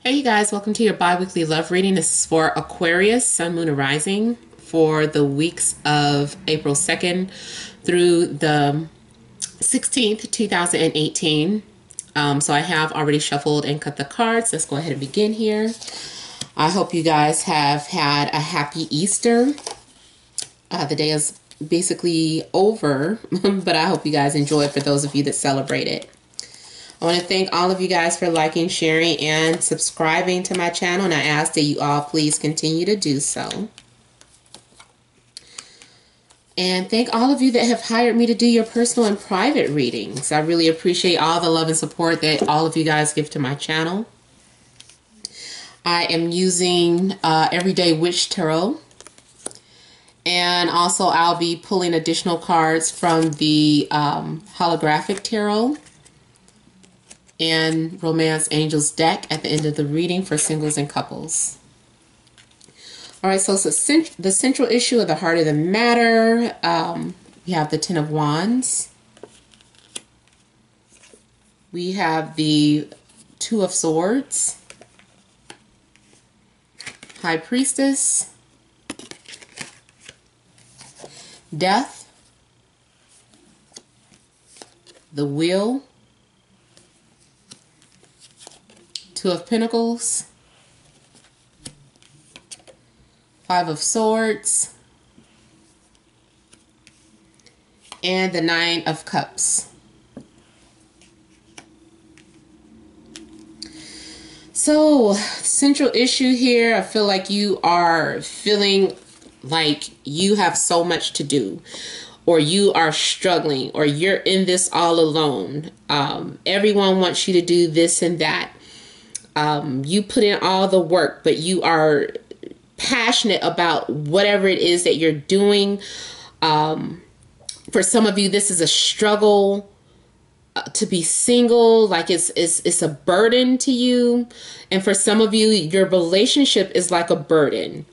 Hey you guys, welcome to your bi-weekly love reading. This is for Aquarius, Sun, Moon, and Rising for the weeks of April 2nd through the 16th, 2018. So I have already shuffled and cut the cards. Let's go ahead and begin here. I hope you guys have had a happy Easter. The day is basically over, but I hope you guys enjoy it for those of you that celebrate it. I want to thank all of you guys for liking, sharing, and subscribing to my channel, and I ask that you all please continue to do so. And thank all of you that have hired me to do your personal and private readings. I really appreciate all the love and support that all of you guys give to my channel. I am using Everyday Witch Tarot. And also I'll be pulling additional cards from the holographic tarot and Romance Angels deck at the end of the reading for singles and couples. Alright, so the central issue of the heart of the matter, we have the Ten of Wands. We have the Two of Swords, High Priestess, Death, the Wheel, Two of Pentacles, Five of Swords, and the Nine of Cups. So, central issue here, I feel like you are feeling like you have so much to do, or you are struggling, or you're in this all alone. Everyone wants you to do this and that. You put in all the work, but you are passionate about whatever it is that you're doing. For some of you, this is a struggle to be single, like it's a burden to you. And for some of you, your relationship is like a burden.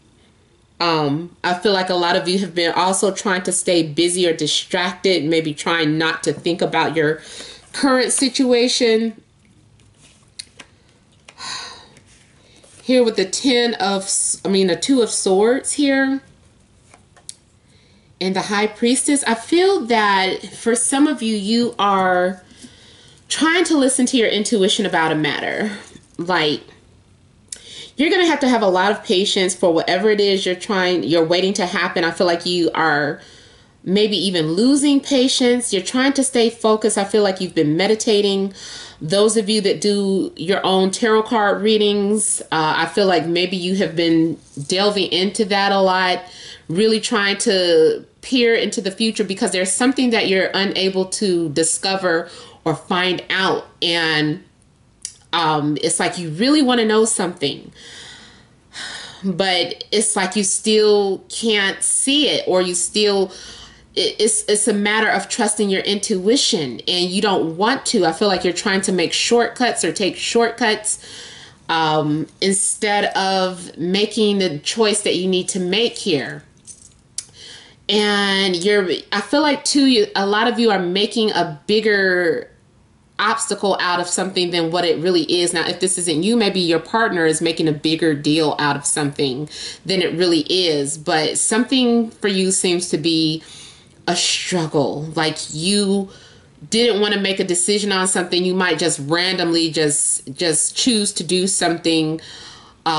I feel like a lot of you have been also trying to stay busy or distracted, maybe trying not to think about your current situation. Here with the the Two of Swords here and the High Priestess, I feel that for some of you, you are trying to listen to your intuition about a matter. Like, you're going to have a lot of patience for whatever it is you're waiting to happen. I feel like you are maybe even losing patience. You're trying to stay focused. I feel like you've been meditating. Those of you that do your own tarot card readings, I feel like maybe you have been delving into that a lot, really trying to peer into the future because there's something that you're unable to discover or find out. And it's like you really want to know something, but it's like you still can't see it, or you still... It's a matter of trusting your intuition, and you don't want to. I feel like you're trying to make shortcuts or take shortcuts instead of making the choice that you need to make here. And I feel like too, a lot of you are making a bigger obstacle out of something than what it really is. Now, if this isn't you, maybe your partner is making a bigger deal out of something than it really is. But something for you seems to be a struggle. Like you didn't want to make a decision on something. You might just randomly just choose to do something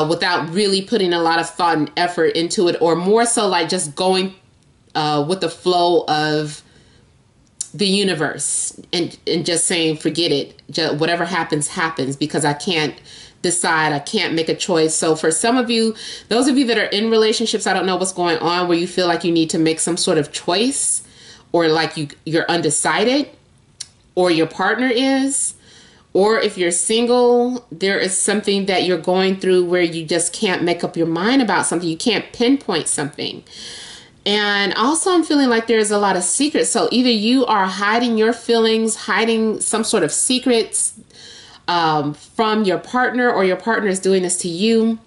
without really putting a lot of thought and effort into it, or more so like just going with the flow of the universe and just saying, forget it. Whatever happens, happens, because I can't decide. I can't make a choice. So for some of you, those of you that are in relationships, I don't know what's going on, where you feel like you need to make some sort of choice, or like you're undecided, or your partner is, or if you're single, there is something that you're going through where you just can't make up your mind about something. You can't pinpoint something. And also I'm feeling like there's a lot of secrets. So either you are hiding your feelings, hiding some sort of secrets from your partner, or your partner is doing this to you.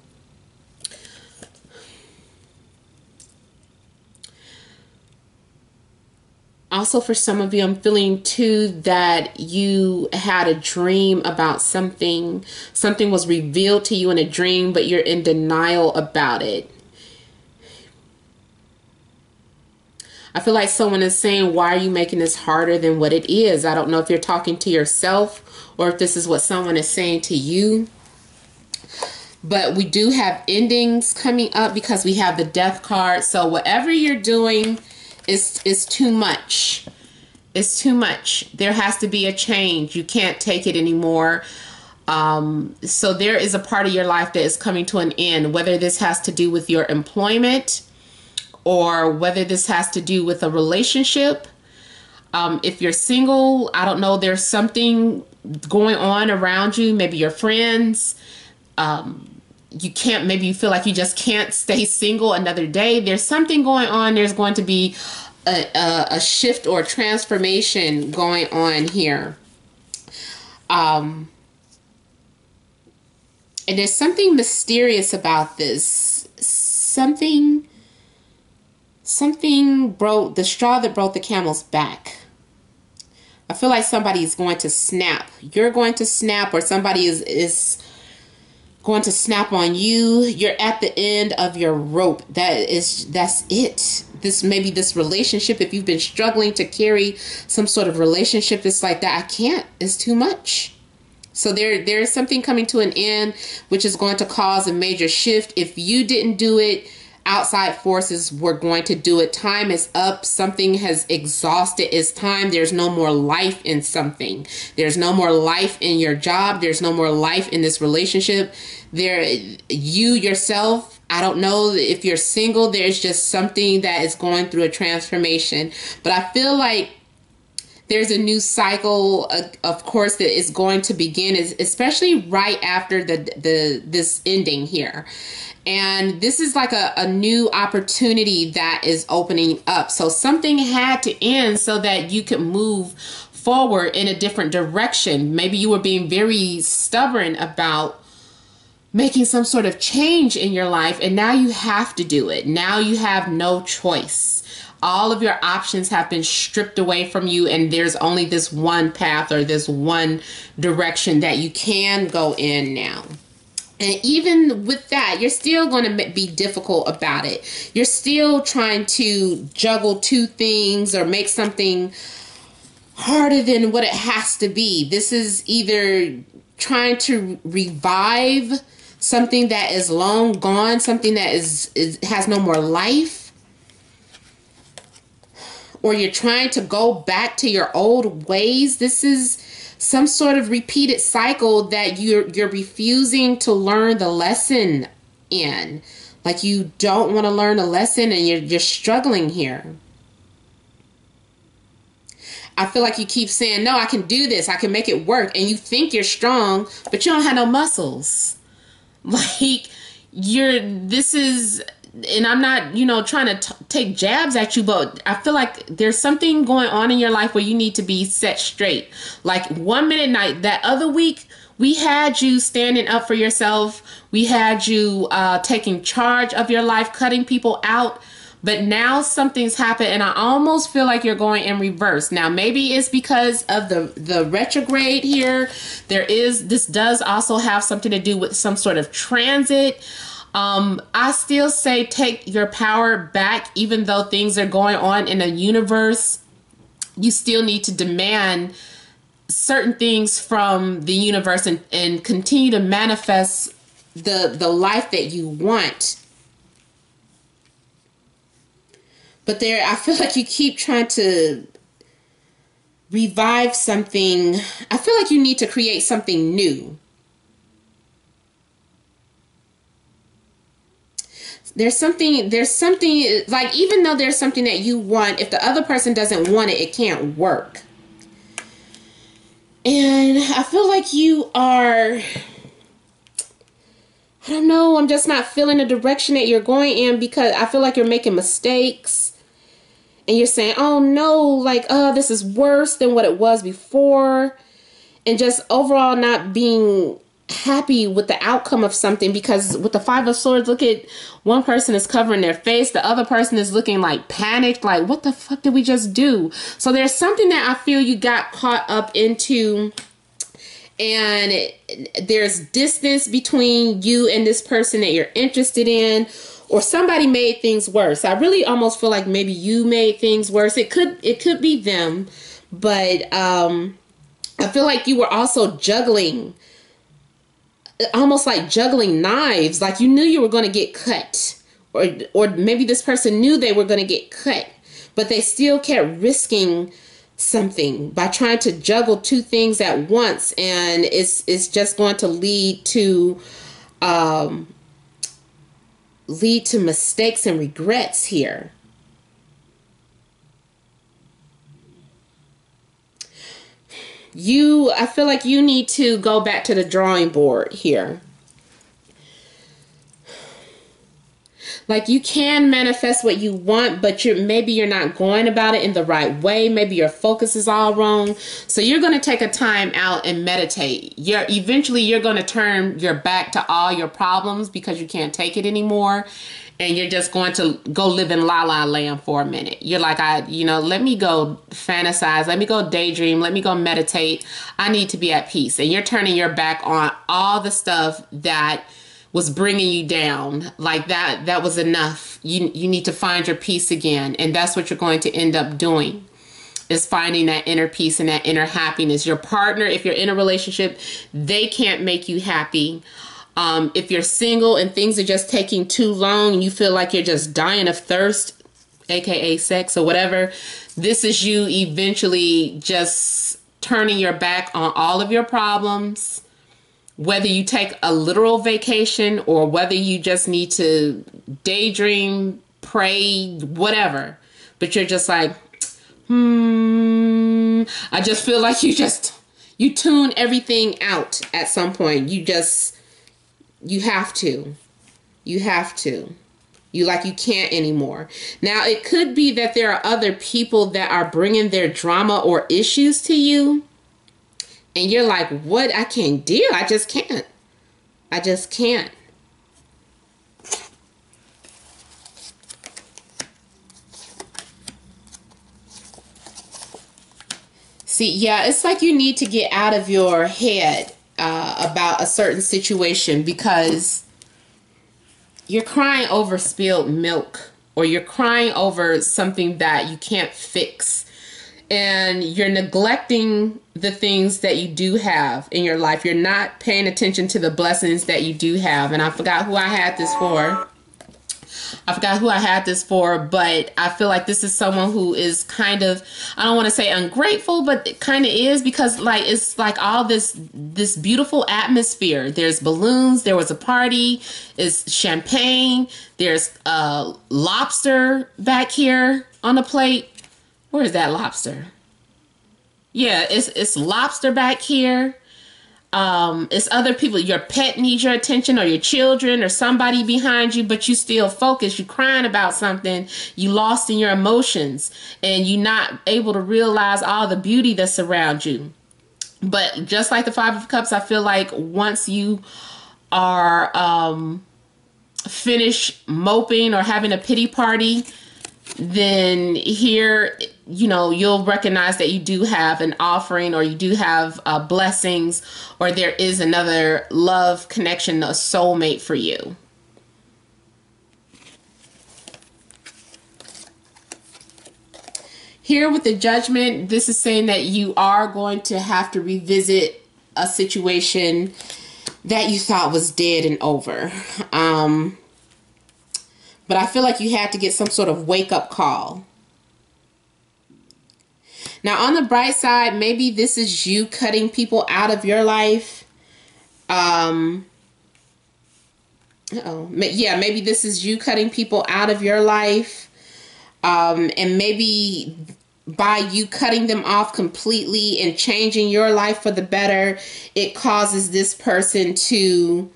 Also, for some of you, I'm feeling too that you had a dream about something. Something was revealed to you in a dream, but you're in denial about it. I feel like someone is saying, why are you making this harder than what it is? I don't know if you're talking to yourself or if this is what someone is saying to you. But we do have endings coming up because we have the Death card. So whatever you're doing is too much. It's too much. There has to be a change. You can't take it anymore. So there is a part of your life that is coming to an end, whether this has to do with your employment or whether this has to do with a relationship. If you're single, I don't know, there's something going on around you, maybe your friends. You can't, maybe you feel like you just can't stay single another day. There's something going on. There's going to be a shift or transformation going on here. And there's something mysterious about this. Something broke, the straw that broke the camel's back. I feel like somebody is going to snap. You're going to snap, or somebody is going to snap on you. You're at the end of your rope. That's it. Maybe this relationship, if you've been struggling to carry some sort of relationship, it's like that. I can't. It's too much. So there is something coming to an end, which is going to cause a major shift. If you didn't do it, outside forces were going to do it. Time is up. Something has exhausted its time. There's no more life in something. There's no more life in your job. There's no more life in this relationship. You yourself, I don't know if you're single, there's just something that is going through a transformation. But I feel like there's a new cycle, of course, that is going to begin, especially right after this ending here. And this is like a new opportunity that is opening up. So something had to end so that you could move forward in a different direction. Maybe you were being very stubborn about making some sort of change in your life, and now you have to do it. Now you have no choice. All of your options have been stripped away from you, and there's only this one path or this one direction that you can go in now. And even with that, you're still going to be difficult about it. You're still trying to juggle two things or make something harder than what it has to be. This is either trying to revive something that is long gone, something that has no more life, or you're trying to go back to your old ways. This is some sort of repeated cycle that you're refusing to learn the lesson in. Like you don't want to learn a lesson and you're struggling here. I feel like you keep saying, no, I can do this. I can make it work. And you think you're strong, but you don't have no muscles. Like and I'm not, trying to take jabs at you, but I feel like there's something going on in your life where you need to be set straight. Like 1 minute night, that other week, we had you standing up for yourself. We had you taking charge of your life, cutting people out. But now something's happened and I almost feel like you're going in reverse. Now, maybe it's because of the retrograde here. This does also have something to do with some sort of transit. I still say take your power back, even though things are going on in the universe. You still need to demand certain things from the universe and continue to manifest the life that you want. But I feel like you keep trying to revive something. I feel like you need to create something new. There's something like, even though there's something that you want, if the other person doesn't want it, it can't work. And I feel like you are, I don't know, I'm just not feeling the direction that you're going in, because I feel like you're making mistakes and you're saying, oh no, like, this is worse than what it was before. And just overall not being happy with the outcome of something, because with the Five of Swords, look at, one person is covering their face, the other person is looking like panicked, like what the fuck did we just do? So there's something that I feel you got caught up into, and there's distance between you and this person that you're interested in, or somebody made things worse. I really almost feel like maybe you made things worse. It could be them, but I feel like you were also juggling, almost like juggling knives. Like you knew you were going to get cut, or maybe this person knew they were going to get cut, but they still kept risking something by trying to juggle two things at once, and it's just going to lead to mistakes and regrets here. I feel like you need to go back to the drawing board here. Like you can manifest what you want, but maybe you're not going about it in the right way. Maybe your focus is all wrong. So you're going to take a time out and meditate. Eventually you're going to turn your back to all your problems because you can't take it anymore. And you're just going to go live in la la land for a minute. You're like, let me go fantasize. Let me go daydream. Let me go meditate. I need to be at peace. And you're turning your back on all the stuff that was bringing you down. Like that was enough. You need to find your peace again. And that's what you're going to end up doing, is finding that inner peace and that inner happiness. Your partner, if you're in a relationship, they can't make you happy. If you're single and things are just taking too long and you feel like you're just dying of thirst, aka sex or whatever, this is you eventually just turning your back on all of your problems, whether you take a literal vacation or whether you just need to daydream, pray, whatever. But you're just like, I just feel like you tune everything out at some point. You have to. You can't anymore. Now, it could be that there are other people that are bringing their drama or issues to you. And you're like, what? I can't deal. I just can't. See, yeah, it's like you need to get out of your head about a certain situation, because you're crying over spilled milk, or you're crying over something that you can't fix, and you're neglecting the things that you do have in your life. You're not paying attention to the blessings that you do have. And I forgot who I had this for. But I feel like this is someone who is kind of, I don't want to say ungrateful, but it kind of is, because like it's like all this beautiful atmosphere. There's balloons, there was a party, it's champagne, there's lobster back here on the plate. Where is that lobster? Yeah, it's lobster back here. It's other people. Your pet needs your attention, or your children, or somebody behind you, but you still focused. You're crying about something. You lost in your emotions, and you're not able to realize all the beauty that's around you. But just like the Five of Cups, I feel like once you are finished moping or having a pity party, then here, you'll recognize that you do have an offering, or you do have blessings, or there is another love connection, a soulmate for you. Here with the Judgment, this is saying that you are going to have to revisit a situation that you thought was dead and over. But I feel like you had to get some sort of wake-up call. Now, on the bright side, maybe this is you cutting people out of your life. Yeah, maybe this is you cutting people out of your life. And maybe by you cutting them off completely and changing your life for the better, it causes this person to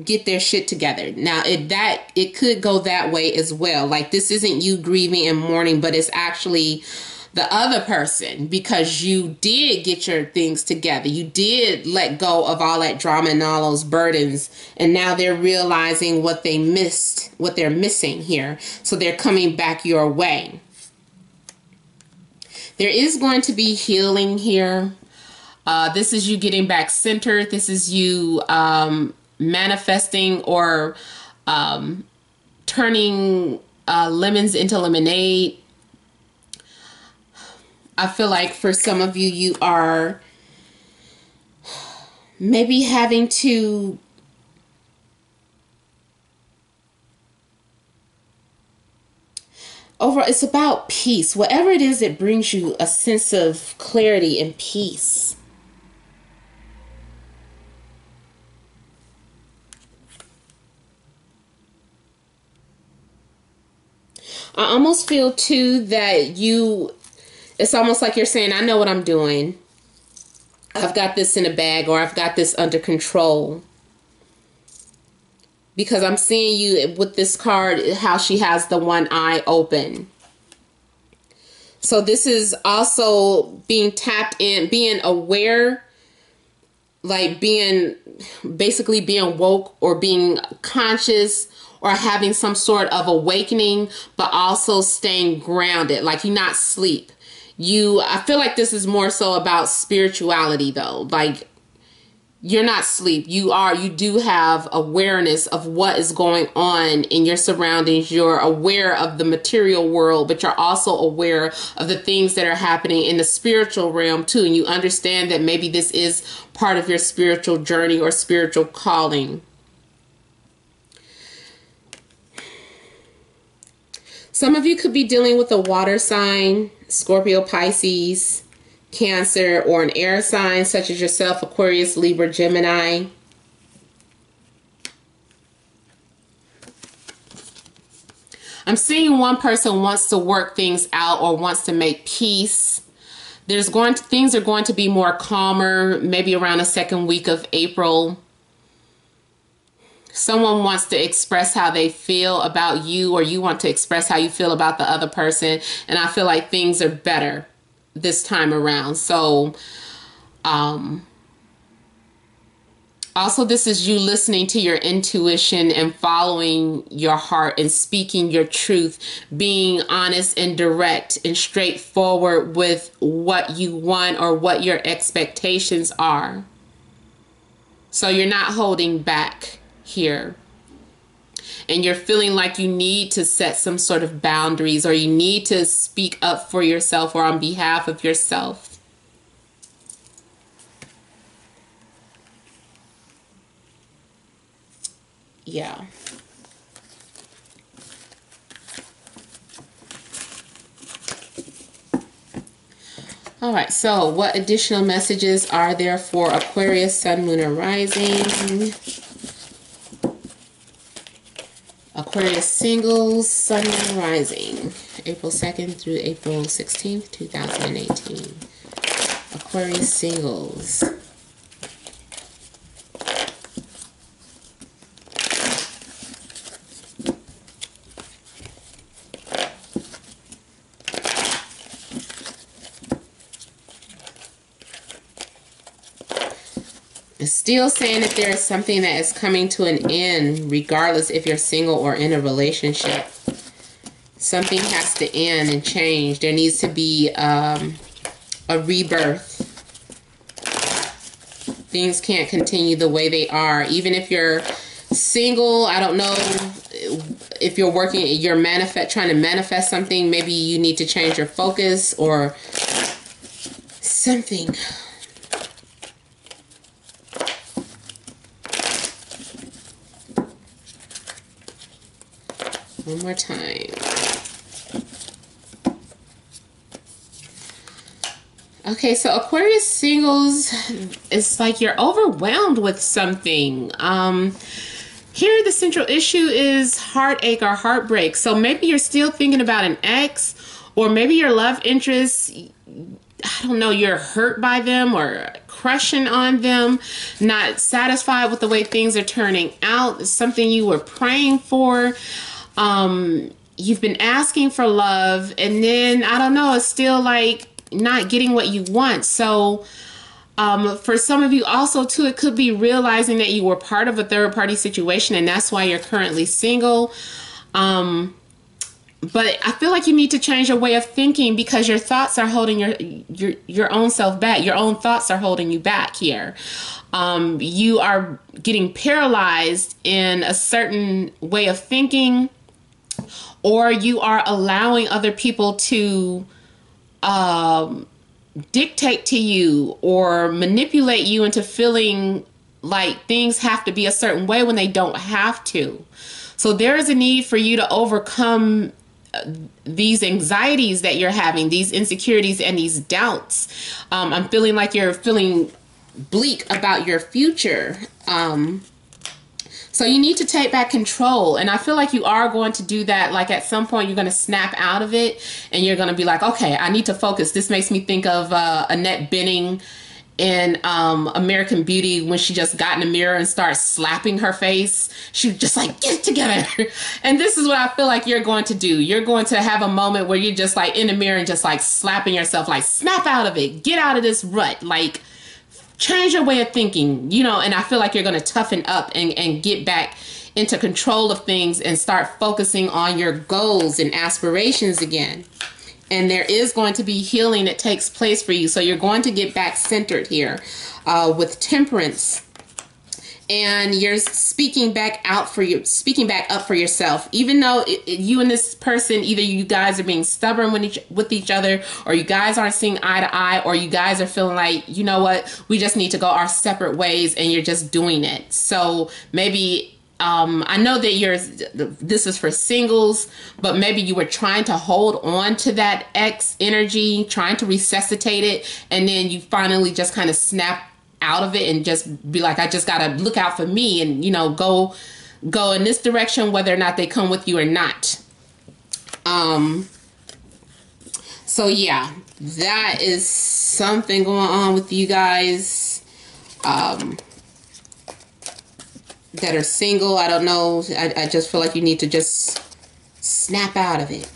get their shit together. Now, it could go that way as well. Like, this isn't you grieving and mourning, but it's actually the other person, because you did get your things together. You did let go of all that drama and all those burdens. And now they're realizing what they missed, what they're missing here. So they're coming back your way. There is going to be healing here. This is you getting back centered. This is you manifesting or turning lemons into lemonade. I feel like for some of you, you are maybe having to it's about peace. Whatever it is that brings you a sense of clarity and peace. I almost feel too that it's almost like you're saying, I know what I'm doing. I've got this in a bag, or I've got this under control. Because I'm seeing you with this card, how she has the one eye open. So this is also being tapped in, being aware, like basically being woke or being conscious, or having some sort of awakening, but also staying grounded, like you're not asleep. I feel like this is more so about spirituality though. Like you're not asleep. You do have awareness of what is going on in your surroundings. You're aware of the material world, but you're also aware of the things that are happening in the spiritual realm too. And you understand that maybe this is part of your spiritual journey or spiritual calling. Some of you could be dealing with a water sign, Scorpio, Pisces, Cancer, or an air sign such as yourself, Aquarius, Libra, Gemini. I'm seeing one person wants to work things out or wants to make peace. Things are going to be more calmer, maybe around the second week of April. Someone wants to express how they feel about you, or you want to express how you feel about the other person. And I feel like things are better this time around. So, also this is you listening to your intuition and following your heart and speaking your truth, being honest and direct and straightforward with what you want or what your expectations are. So you're not holding back here. And you're feeling like you need to set some sort of boundaries, or you need to speak up for yourself or on behalf of yourself. Yeah. All right, so what additional messages are there for Aquarius, Sun, Moon, and Rising? Aquarius singles, Sun, Moon, and Rising, April 2nd through April 16th, 2018. Aquarius singles. It's still saying that there is something that is coming to an end, regardless if you're single or in a relationship. Something has to end and change. There needs to be a rebirth. Things can't continue the way they are. Even if you're single, I don't know if you're trying to manifest something. Maybe you need to change your focus or something. One more time. Okay, so Aquarius singles, it's like you're overwhelmed with something. Here the central issue is heartache or heartbreak. So maybe you're still thinking about an ex, or maybe your love interest, I don't know, you're hurt by them or crushing on them, not satisfied with the way things are turning out. It's something you were praying for. you've been asking for love, and then I don't know, it's still like not getting what you want. So for some of you also too, it could be realizing that you were part of a third party situation, and that's why you're currently single. But I feel like you need to change your way of thinking, because your thoughts are holding your own self back. Your own thoughts are holding you back here. You are getting paralyzed in a certain way of thinking, or you are allowing other people to dictate to you or manipulate you into feeling like things have to be a certain way when they don't have to. So there is a need for you to overcome these anxieties that you're having, these insecurities and these doubts. I'm feeling like you're feeling bleak about your future. So you need to take back control. And I feel like you are going to do that. Like at some point, you're going to snap out of it and you're going to be like, okay, I need to focus. This makes me think of Annette Bening in American Beauty, when she just got in the mirror and started slapping her face. She was just like, get it together. And this is what I feel like you're going to do. You're going to have a moment where you're just like in the mirror and just like slapping yourself, like snap out of it, get out of this rut, like change your way of thinking, you know. And I feel like you're going to toughen up and get back into control of things and start focusing on your goals and aspirations again. And there is going to be healing that takes place for you. So you're going to get back centered here with temperance. And you're speaking back up for yourself. Even though you and this person, either you guys are being stubborn with each other, or you guys aren't seeing eye to eye, or you guys are feeling like, you know what, we just need to go our separate ways, and you're just doing it. So maybe I know that this is for singles, but maybe you were trying to hold on to that ex energy, trying to resuscitate it, and then you finally just kind of snap out of it and just be like, I just got to look out for me and, you know, go in this direction, whether or not they come with you or not. So yeah, that is something going on with you guys. That are single. I don't know. I just feel like you need to just snap out of it.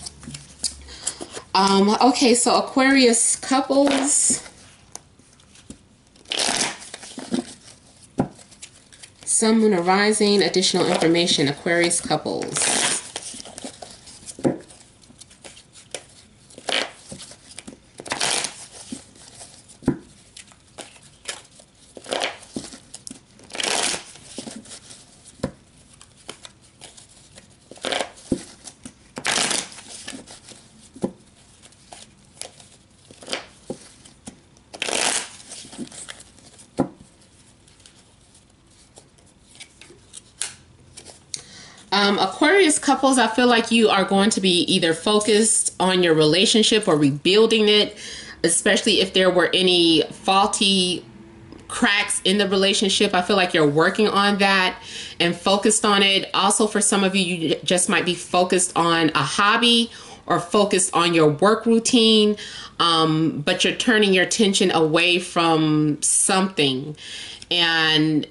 Okay, so Aquarius couples. Sun, Moon, or Rising. Additional information. Aquarius couples. Aquarius couples, I feel like you are going to be either focused on your relationship or rebuilding it, especially if there were any faulty cracks in the relationship. I feel like you're working on that and focused on it. Also, for some of you, you just might be focused on a hobby or focused on your work routine, but you're turning your attention away from something. And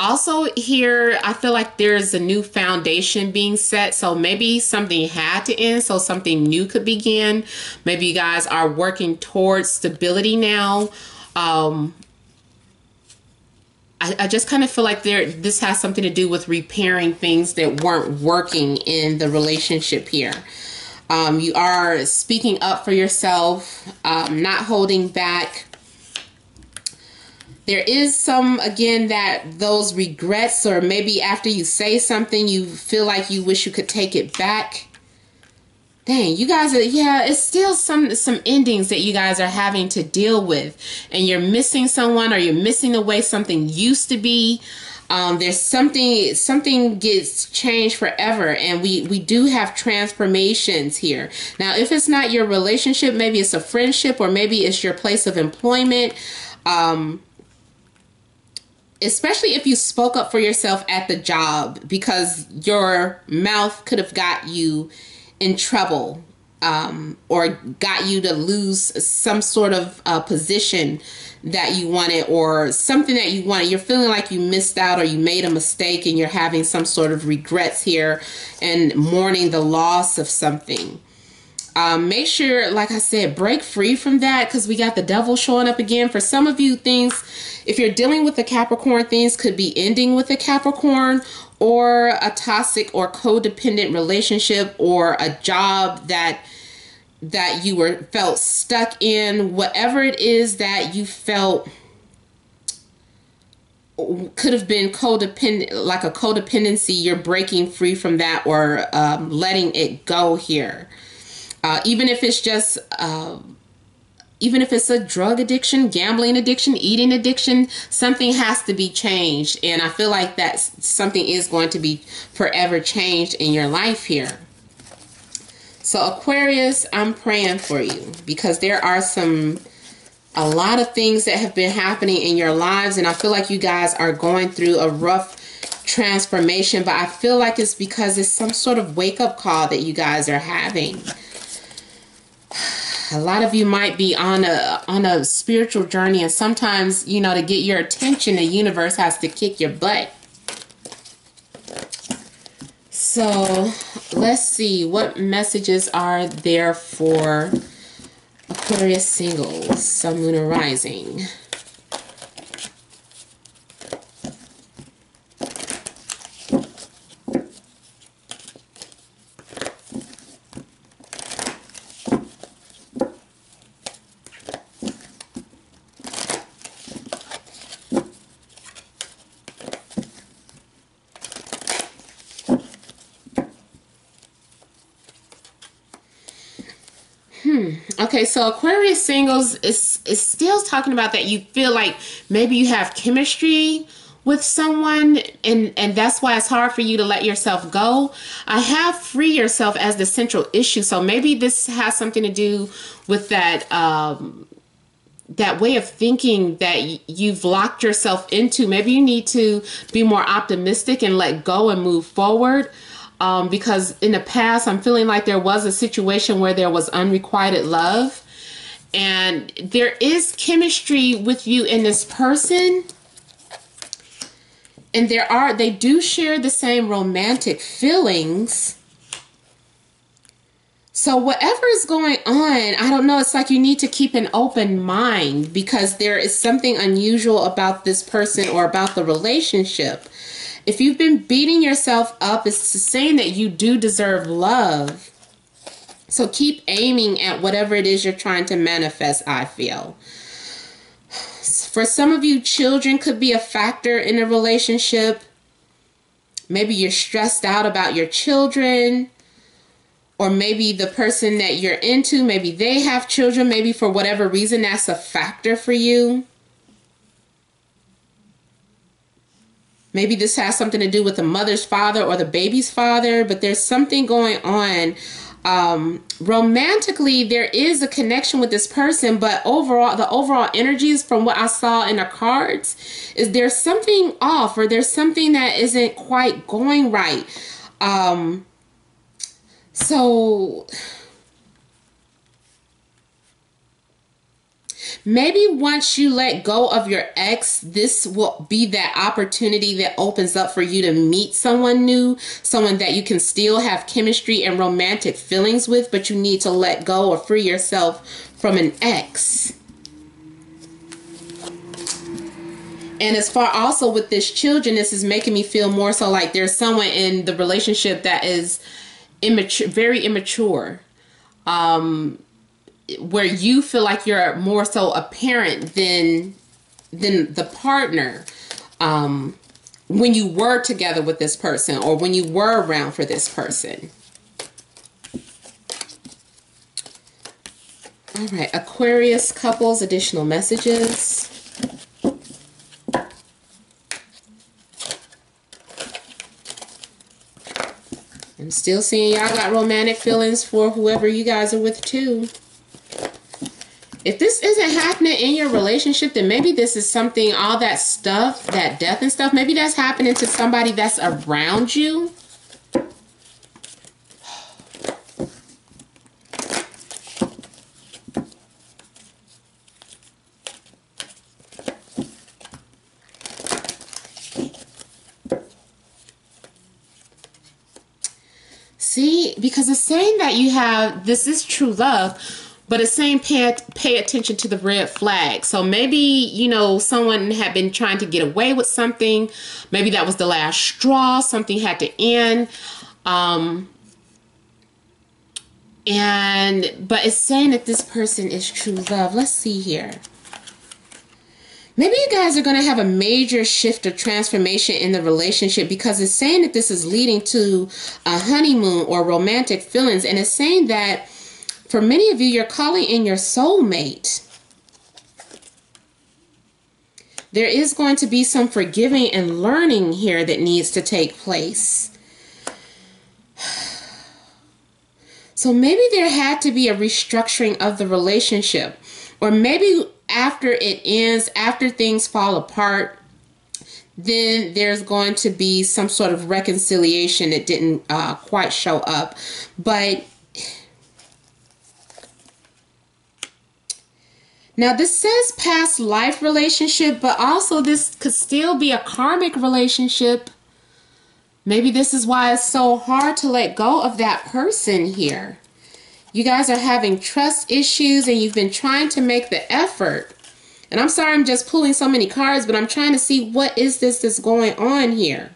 also here, I feel like there's a new foundation being set. So maybe something had to end so something new could begin. Maybe you guys are working towards stability now. I just kind of feel like this has something to do with repairing things that weren't working in the relationship here. You are speaking up for yourself, not holding back. There is some, again, that those regrets, or maybe after you say something, you feel like you wish you could take it back. Dang, you guys are, yeah, it's still some endings that you guys are having to deal with. And you're missing someone, or you're missing the way something used to be. There's something gets changed forever, and we do have transformations here. Now, if it's not your relationship, maybe it's a friendship, or maybe it's your place of employment. Especially if you spoke up for yourself at the job, because your mouth could have got you in trouble, or got you to lose some sort of position that you wanted, or something that you wanted. You're feeling like you missed out or you made a mistake, and you're having some sort of regrets here and mourning the loss of something. Make sure, like I said, break free from that, because we got the devil showing up again. For some of you, things, if you're dealing with a Capricorn, things could be ending with a Capricorn, or a toxic or codependent relationship, or a job that you felt stuck in. Whatever it is that you felt could have been codependent, like a codependency, you're breaking free from that, or letting it go here. Even if it's just, even if it's a drug addiction, gambling addiction, eating addiction, something has to be changed. And I feel like that something is going to be forever changed in your life here. So Aquarius, I'm praying for you, because there are a lot of things that have been happening in your lives. And I feel like you guys are going through a rough transformation, but I feel like it's because it's some sort of wake-up call that you guys are having. A lot of you might be on a spiritual journey, and sometimes, you know, to get your attention, the universe has to kick your butt. So let's see, what messages are there for Aquarius singles, Sun, Moon, and Rising? Okay, so Aquarius singles is still talking about that you feel like maybe you have chemistry with someone, and that's why it's hard for you to let yourself go. I have free yourself as the central issue, so maybe this has something to do with that that way of thinking that you've locked yourself into. Maybe you need to be more optimistic and let go and move forward. Because in the past, I'm feeling like there was a situation where there was unrequited love, and there is chemistry with you and this person, and they do share the same romantic feelings. So whatever is going on, I don't know, it's like you need to keep an open mind, because there is something unusual about this person or about the relationship. If you've been beating yourself up, it's saying that you do deserve love. So keep aiming at whatever it is you're trying to manifest, I feel. For some of you, children could be a factor in a relationship. Maybe you're stressed out about your children. Or maybe the person that you're into, maybe they have children. Maybe for whatever reason, that's a factor for you. Maybe this has something to do with the mother's father or the baby's father, but there's something going on. Romantically, there is a connection with this person, but overall, the overall energies from what I saw in the cards is there's something off, or there's something that isn't quite going right. So maybe once you let go of your ex, this will be that opportunity that opens up for you to meet someone new, someone that you can still have chemistry and romantic feelings with, but you need to let go or free yourself from an ex. And as far also with this children, this is making me feel more so like there's someone in the relationship that is immature, very immature. Where you feel like you're more so a parent than the partner when you were together with this person, or when you were around for this person. All right, Aquarius couples, additional messages. I'm still seeing y'all got romantic feelings for whoever you guys are with too. If this isn't happening in your relationship, then maybe this is something, all that stuff, that death and stuff, maybe that's happening to somebody that's around you. see, because it's saying that you have, this is true love, but it's saying pay attention to the red flag. So maybe, you know, someone had been trying to get away with something. Maybe that was the last straw. Something had to end. But it's saying that this person is true love. Let's see here. Maybe you guys are going to have a major shift or transformation in the relationship, because it's saying that this is leading to a honeymoon or romantic feelings. And it's saying that for many of you, you're calling in your soulmate. There is going to be some forgiving and learning here that needs to take place. So maybe there had to be a restructuring of the relationship, or maybe after it ends, after things fall apart, then there's going to be some sort of reconciliation that didn't quite show up. But now this says past life relationship, but also this could still be a karmic relationship. Maybe this is why it's so hard to let go of that person here. You guys are having trust issues and you've been trying to make the effort. And I'm sorry I'm just pulling so many cards, but I'm trying to see what is this that's going on here.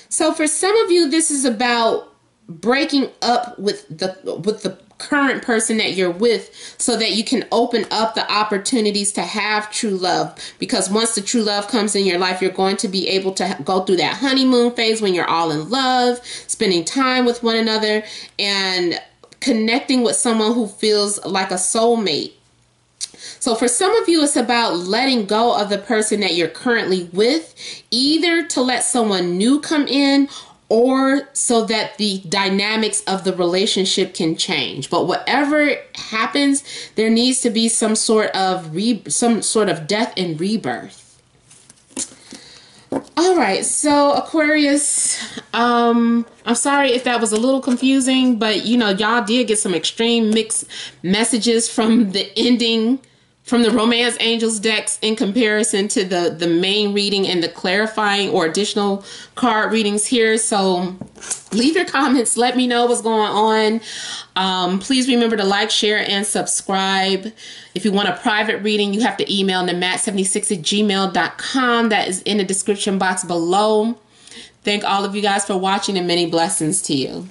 So for some of you, this is about breaking up with the current person that you're with, so that you can open up the opportunities to have true love. Because once the true love comes in your life, you're going to be able to go through that honeymoon phase when you're all in love, spending time with one another, and connecting with someone who feels like a soulmate. So for some of you, it's about letting go of the person that you're currently with, either to let someone new come in, or so that the dynamics of the relationship can change. But whatever happens, there needs to be some sort of death and rebirth. All right, so Aquarius, I'm sorry if that was a little confusing, but you know, y'all did get some extreme mixed messages from the ending, from the Romance Angels decks in comparison to the main reading and the clarifying or additional card readings here. So leave your comments. Let me know what's going on. Please remember to like, share, and subscribe. If you want a private reading, you have to email namat76@gmail.com. That is in the description box below. Thank all of you guys for watching, and many blessings to you.